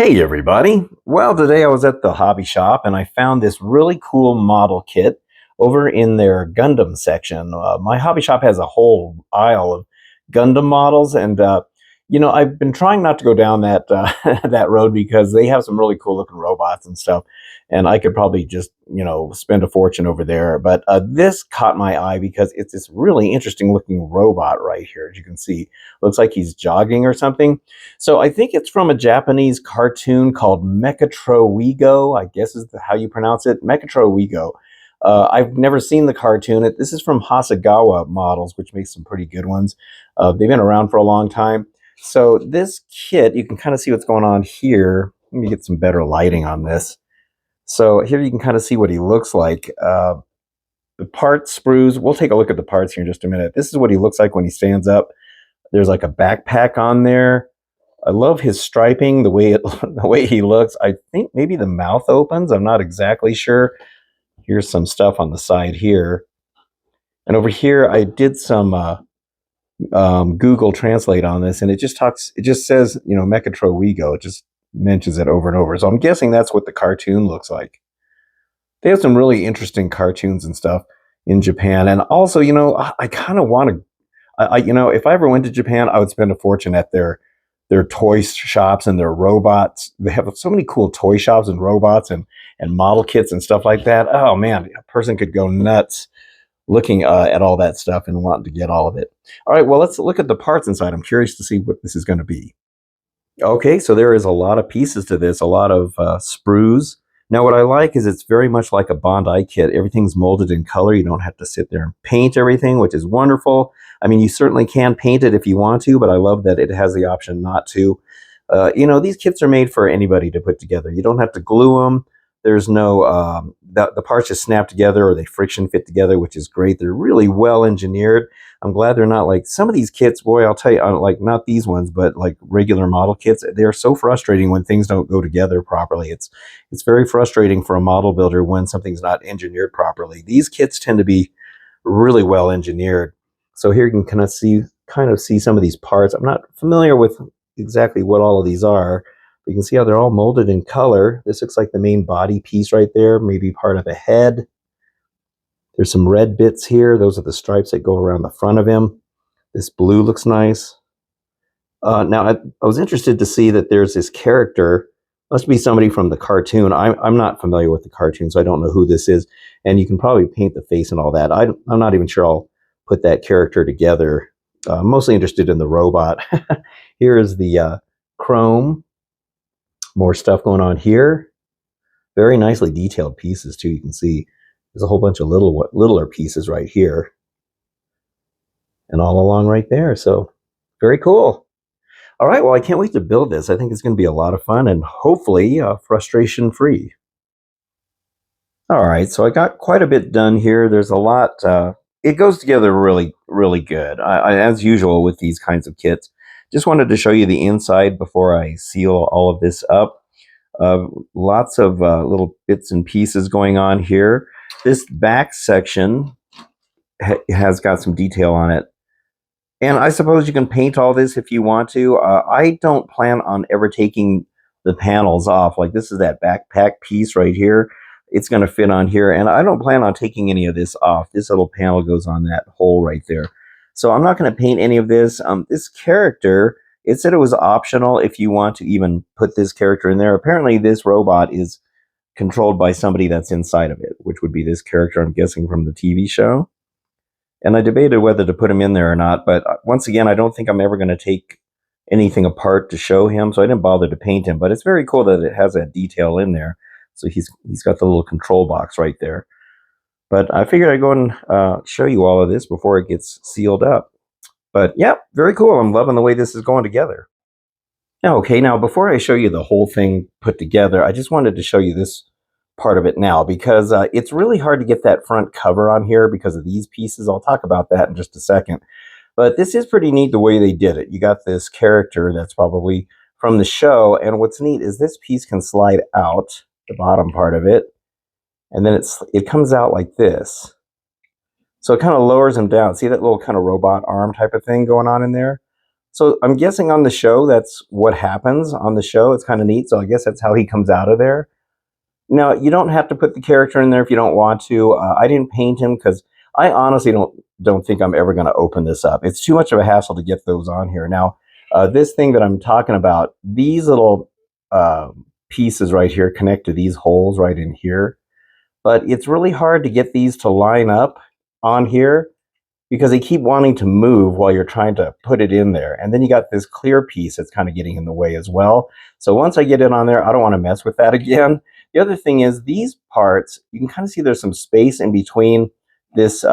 Hey everybody! Well, today I was at the hobby shop and I found this really cool model kit over in their Gundam section. My hobby shop has a whole aisle of Gundam models, and I've been trying not to go down that that road because they have some really cool looking robots and stuff, and I could probably just spend a fortune over there. But this caught my eye because it's this really interesting looking robot right here. As you can see, looks like he's jogging or something. So I think it's from a Japanese cartoon called MechatroWeGo, I guess is how you pronounce it, MechatroWeGo. I've never seen the cartoon. This is from Hasagawa Models, which makes some pretty good ones. They've been around for a long time. So this kit, you can kind of see what's going on here. Let me get some better lighting on this. So here you can kind of see what he looks like. The parts, sprues, we'll take a look at the parts here in just a minute. This is what he looks like when he stands up. There's like a backpack on there. I love his striping, the way the way he looks. I think maybe the mouth opens. I'm not exactly sure. Here's some stuff on the side here, and over here I did some Google Translate on this, and it just talks. It just says MechatroWeGo. It just mentions it over and over. So I'm guessing that's what the cartoon looks like. They have some really interesting cartoons and stuff in Japan, and also I kind of want to. If I ever went to Japan, I would spend a fortune at their toy shops and their robots. They have so many cool toy shops and robots and model kits and stuff like that. Oh man, a person could go nuts looking at all that stuff and wanting to get all of it. All right, well, let's look at the parts inside. I'm curious to see what this is going to be. Okay, so there is a lot of pieces to this, a lot of sprues. Now, what I like is it's very much like a Bondi kit. Everything's molded in color. You don't have to sit there and paint everything, which is wonderful. I mean, you certainly can paint it if you want to, but I love that it has the option not to. These kits are made for anybody to put together. You don't have to glue them. There's no, the parts just snap together or they friction fit together, which is great. They're really well engineered. I'm glad they're not like some of these kits, boy, I'll tell you, like not these ones, but like regular model kits, they're so frustrating when things don't go together properly. It's very frustrating for a model builder when something's not engineered properly. These kits tend to be really well engineered. So here you can kind of see some of these parts. I'm not familiar with exactly what all of these are. But you can see how they're all molded in color. This looks like the main body piece right there, maybe part of a head. There's some red bits here. Those are the stripes that go around the front of him. This blue looks nice. Now, I was interested to see that there's this character. Must be somebody from the cartoon. I'm not familiar with the cartoon, so I don't know who this is. And you can probably paint the face and all that. I'm not even sure I'll put that character together. I'm mostly interested in the robot. Here is the chrome. More stuff going on here. Very nicely detailed pieces, too. You can see there's a whole bunch of littler pieces right here. And all along right there. So, very cool. All right, well, I can't wait to build this. I think it's going to be a lot of fun and hopefully frustration-free. All right, so I got quite a bit done here. There's a lot. It goes together really, really good, as usual with these kinds of kits. Just wanted to show you the inside before I seal all of this up. Lots of little bits and pieces going on here. This back section has got some detail on it. And I suppose you can paint all this if you want to. I don't plan on ever taking the panels off. Like this is that backpack piece right here. It's going to fit on here. And I don't plan on taking any of this off. This little panel goes on that hole right there. So I'm not going to paint any of this. This character, it said it was optional if you want to even put this character in there. Apparently this robot is controlled by somebody that's inside of it, which would be this character, I'm guessing, from the TV show. And I debated whether to put him in there or not, but once again, I don't think I'm ever going to take anything apart to show him, so I didn't bother to paint him. But it's very cool that it has that detail in there. So he's got the little control box right there. But I figured I'd go and show you all of this before it gets sealed up. But yeah, very cool. I'm loving the way this is going together. Now before I show you the whole thing put together, I just wanted to show you this part of it now because it's really hard to get that front cover on here because of these pieces. I'll talk about that in just a second. But this is pretty neat the way they did it. You got this character that's probably from the show, and what's neat is this piece can slide out, the bottom part of it, and then it comes out like this. So it kind of lowers him down. See that little kind of robot arm type of thing going on in there? So I'm guessing on the show, that's what happens on the show. It's kind of neat. So I guess that's how he comes out of there. Now, you don't have to put the character in there if you don't want to. I didn't paint him because I honestly don't think I'm ever going to open this up. It's too much of a hassle to get those on here. Now, this thing that I'm talking about, these little pieces right here connect to these holes right in here. But it's really hard to get these to line up on here because they keep wanting to move while you're trying to put it in there. And then you got this clear piece that's kind of getting in the way as well. So once I get it on there, I don't want to mess with that again. The other thing is these parts, you can kind of see there's some space in between this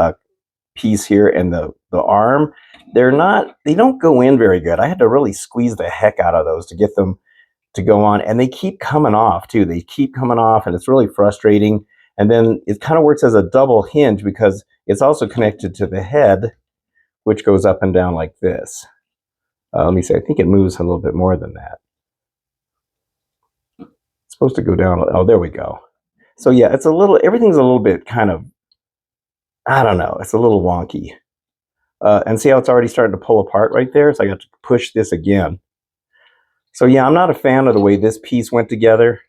piece here and the arm. They don't go in very good. I had to really squeeze the heck out of those to get them to go on, and they keep coming off too. They keep coming off, and it's really frustrating. And then it kind of works as a double hinge because it's also connected to the head, which goes up and down like this. Let me see, I think it moves a little bit more than that. It's supposed to go down. Oh, there we go. So yeah, everything's a little bit kind of, I don't know, it's a little wonky. And see how it's already starting to pull apart right there? So I got to push this again. So yeah, I'm not a fan of the way this piece went together.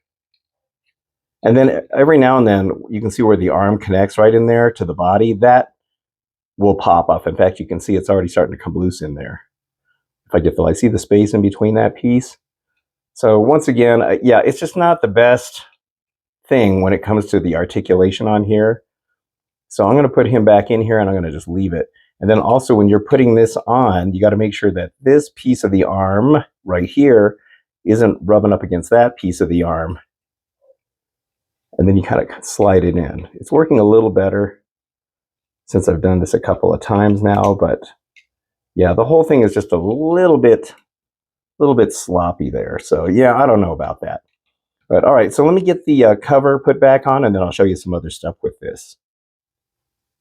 And then every now and then you can see where the arm connects right in there to the body. That will pop off. In fact, you can see it's already starting to come loose in there. If I get I see the space in between that piece. So once again, yeah, it's just not the best thing when it comes to the articulation on here. So I'm going to put him back in here and I'm going to just leave it. And then also when you're putting this on, you got to make sure that this piece of the arm right here isn't rubbing up against that piece of the arm. And then you kind of slide it in. It's working a little better since I've done this a couple of times now, but yeah, the whole thing is just a little bit sloppy there. So yeah, I don't know about that. But all right, so let me get the cover put back on, and then I'll show you some other stuff with this.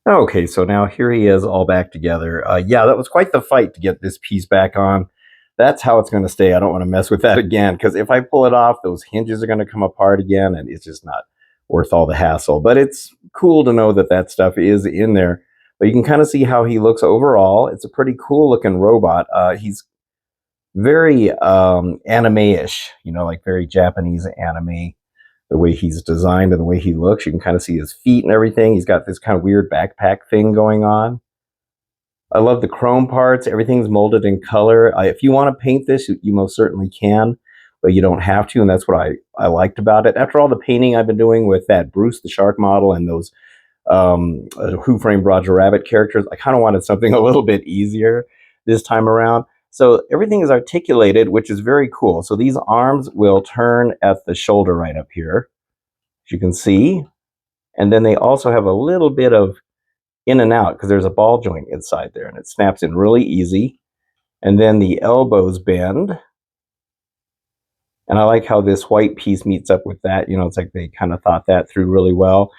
Okay, so now here he is all back together. Yeah, that was quite the fight to get this piece back on. That's how it's going to stay. I don't want to mess with that again, because if I pull it off, those hinges are going to come apart again, and it's just not worth all the hassle. But it's cool to know that that stuff is in there. But you can kind of see how he looks overall. It's a pretty cool looking robot. He's very anime-ish, like very Japanese anime. The way he's designed and the way he looks, you can kind of see his feet and everything. He's got this kind of weird backpack thing going on. I love the chrome parts. Everything's molded in color. If you want to paint this, you most certainly can, but you don't have to, and that's what I liked about it. After all the painting I've been doing with that Bruce the Shark model and those Who Framed Roger Rabbit characters, I kind of wanted something a little bit easier this time around. So everything is articulated, which is very cool. So these arms will turn at the shoulder right up here, as you can see. And then they also have a little bit of in and out because there's a ball joint inside there, and it snaps in really easy. And then the elbows bend. And I like how this white piece meets up with that. It's like they kind of thought that through really well.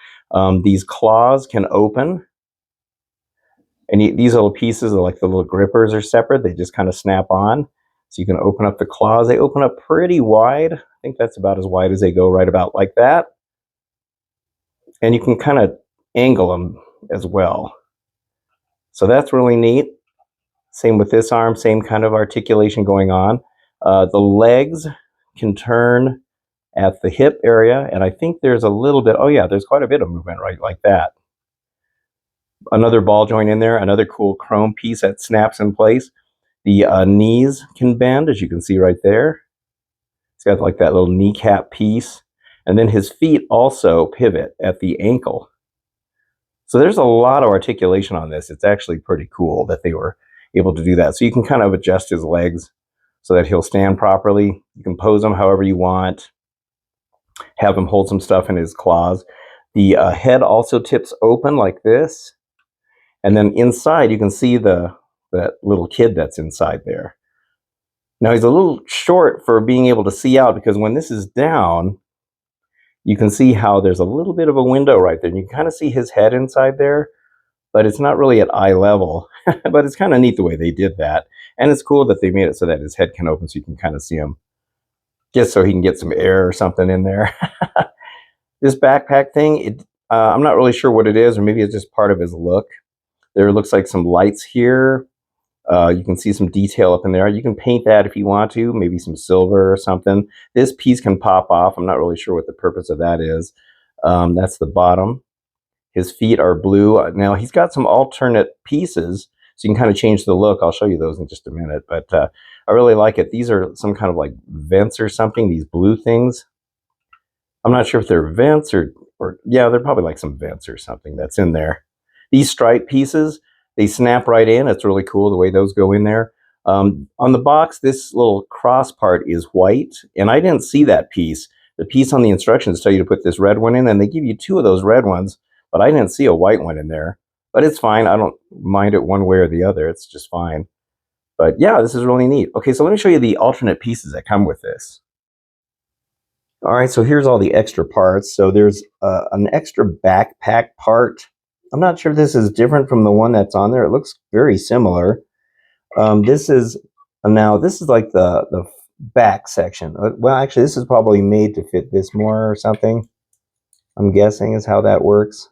These claws can open. And these little pieces are like the little grippers are separate. They just kind of snap on. So you can open up the claws. They open up pretty wide. I think that's about as wide as they go, right about like that. And you can kind of angle them as well. So that's really neat. Same with this arm, same kind of articulation going on. The legs can turn at the hip area, and I think there's a little bit, oh yeah, there's quite a bit of movement right like that. Another ball joint in there, another cool chrome piece that snaps in place. The knees can bend, as you can see right there. It's got like that little kneecap piece. And then his feet also pivot at the ankle. So there's a lot of articulation on this. It's actually pretty cool that they were able to do that. So you can kind of adjust his legs so that he'll stand properly. You can pose him however you want. Have him hold some stuff in his claws. The head also tips open like this. And then inside, you can see that little kid that's inside there. Now, he's a little short for being able to see out because when this is down, you can see how there's a little bit of a window right there. And you can kind of see his head inside there, but it's not really at eye level. But it's kind of neat the way they did that. And it's cool that they made it so that his head can open so you can kind of see him. Just so he can get some air or something in there. This backpack thing, I'm not really sure what it is, or maybe it's just part of his look. There looks like some lights here. You can see some detail up in there. You can paint that if you want to, maybe some silver or something. This piece can pop off. I'm not really sure what the purpose of that is. That's the bottom. His feet are blue. Now he's got some alternate pieces, so you can kind of change the look. I'll show you those in just a minute, but I really like it. These are some kind of like vents or something, these blue things. I'm not sure if they're vents or yeah, they're probably like some vents or something that's in there. These stripe pieces, they snap right in. It's really cool the way those go in there. On the box, this little cross part is white, and I didn't see that piece. The piece on the instructions tell you to put this red one in, and they give you two of those red ones, but I didn't see a white one in there. But it's fine. I don't mind it one way or the other. It's just fine. But yeah, this is really neat. Okay, so let me show you the alternate pieces that come with this. All right, so here's all the extra parts. So there's an extra backpack part. I'm not sure if this is different from the one that's on there. It looks very similar. This is like the back section. Well, actually, this is probably made to fit this more or something. I'm guessing is how that works.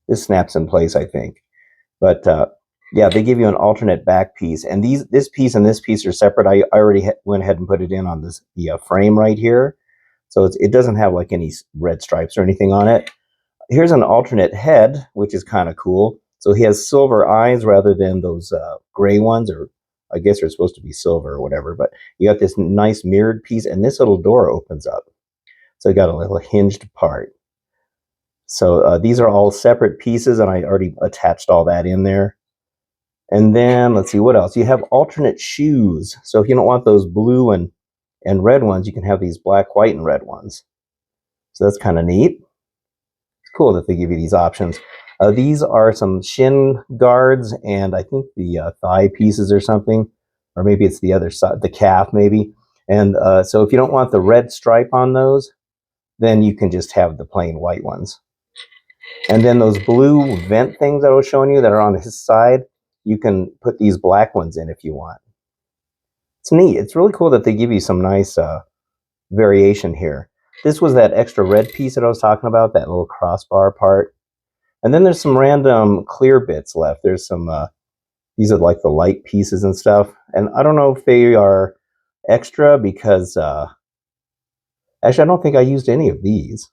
This snaps in place, I think. But yeah, they give you an alternate back piece, and this piece and this piece are separate. I already went ahead and put it in on the frame right here. So it doesn't have like any red stripes or anything on it. Here's an alternate head, which is kind of cool. So he has silver eyes rather than those gray ones, or I guess they're supposed to be silver or whatever. But you got this nice mirrored piece, and this little door opens up. So you got a little hinged part. So these are all separate pieces, and I already attached all that in there. And then let's see what else. You have alternate shoes. So if you don't want those blue and red ones, you can have these black, white, and red ones. So that's kind of neat. It's cool that they give you these options. These are some shin guards, and I think the thigh pieces or something, or maybe it's the other side, the calf maybe. And so if you don't want the red stripe on those, then you can just have the plain white ones. And then those blue vent things that I was showing you that are on his side, you can put these black ones in if you want. It's neat. It's really cool that they give you some nice variation here. This was that extra red piece that I was talking about, that little crossbar part. And then there's some random clear bits left. There's some, these are like the light pieces and stuff. And I don't know if they are extra because, actually, I don't think I used any of these.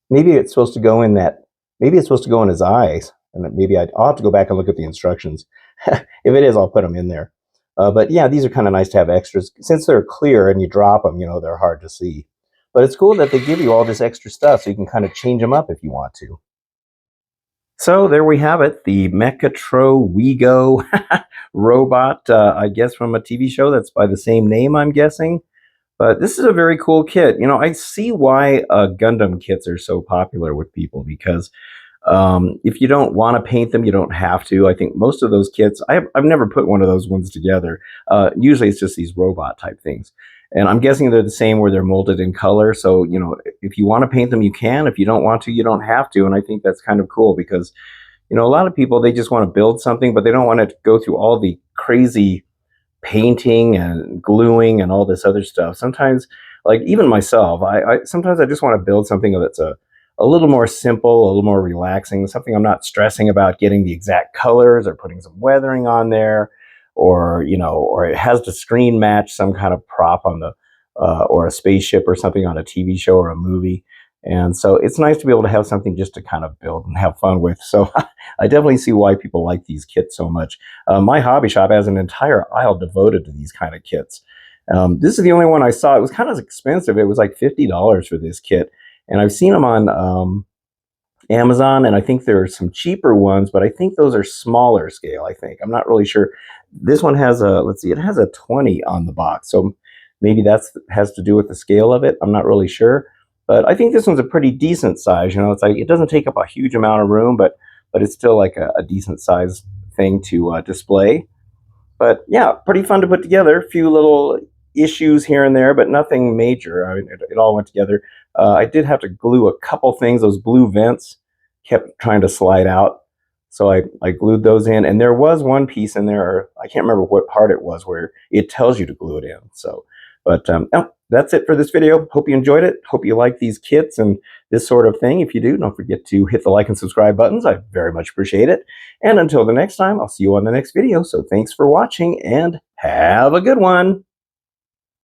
Maybe it's supposed to go in that, maybe it's supposed to go in his eyes. And maybe I'll have to go back and look at the instructions. If it is, I'll put them in there. But yeah, these are kind of nice to have extras. Since they're clear and you drop them, they're hard to see. But it's cool that they give you all this extra stuff so you can kind of change them up if you want to. So there we have it, the MechatroWeGo robot, I guess from a TV show that's by the same name, I'm guessing. But this is a very cool kit. I see why Gundam kits are so popular with people, because if you don't want to paint them, you don't have to. I think most of those kits, I've never put one of those ones together. Usually it's just these robot type things. And I'm guessing they're the same where they're molded in color. So, if you want to paint them, you can. If you don't want to, you don't have to. And I think that's kind of cool because, a lot of people, they just want to build something, but they don't want to go through all the crazy painting and gluing and all this other stuff. Sometimes, like even myself, sometimes I just want to build something that's a little more simple, a little more relaxing, something I'm not stressing about getting the exact colors or putting some weathering on there, or or it has to screen match some kind of prop on the or a spaceship or something on a TV show or a movie. And so it's nice to be able to have something just to kind of build and have fun with. So I definitely see why people like these kits so much. My hobby shop has an entire aisle devoted to these kind of kits. This is the only one I saw. It was kind of expensive. It was like $50 for this kit. And I've seen them on Amazon, and I think there are some cheaper ones, but I think those are smaller scale, I think. I'm not really sure. This one has let's see, it has a 20 on the box. So maybe that's has to do with the scale of it. I'm not really sure. But I think this one's a pretty decent size. It's like it doesn't take up a huge amount of room, but it's still like a decent size thing to display. But yeah, pretty fun to put together. A few little issues here and there, but nothing major. I mean, it all went together. I did have to glue a couple things. Those blue vents kept trying to slide out. So I glued those in. And there was one piece in there, or I can't remember what part it was, where it tells you to glue it in. So But oh, that's it for this video. Hope you enjoyed it. Hope you like these kits and this sort of thing. If you do, don't forget to hit the like and subscribe buttons. I very much appreciate it. And until the next time, I'll see you on the next video. So thanks for watching and have a good one.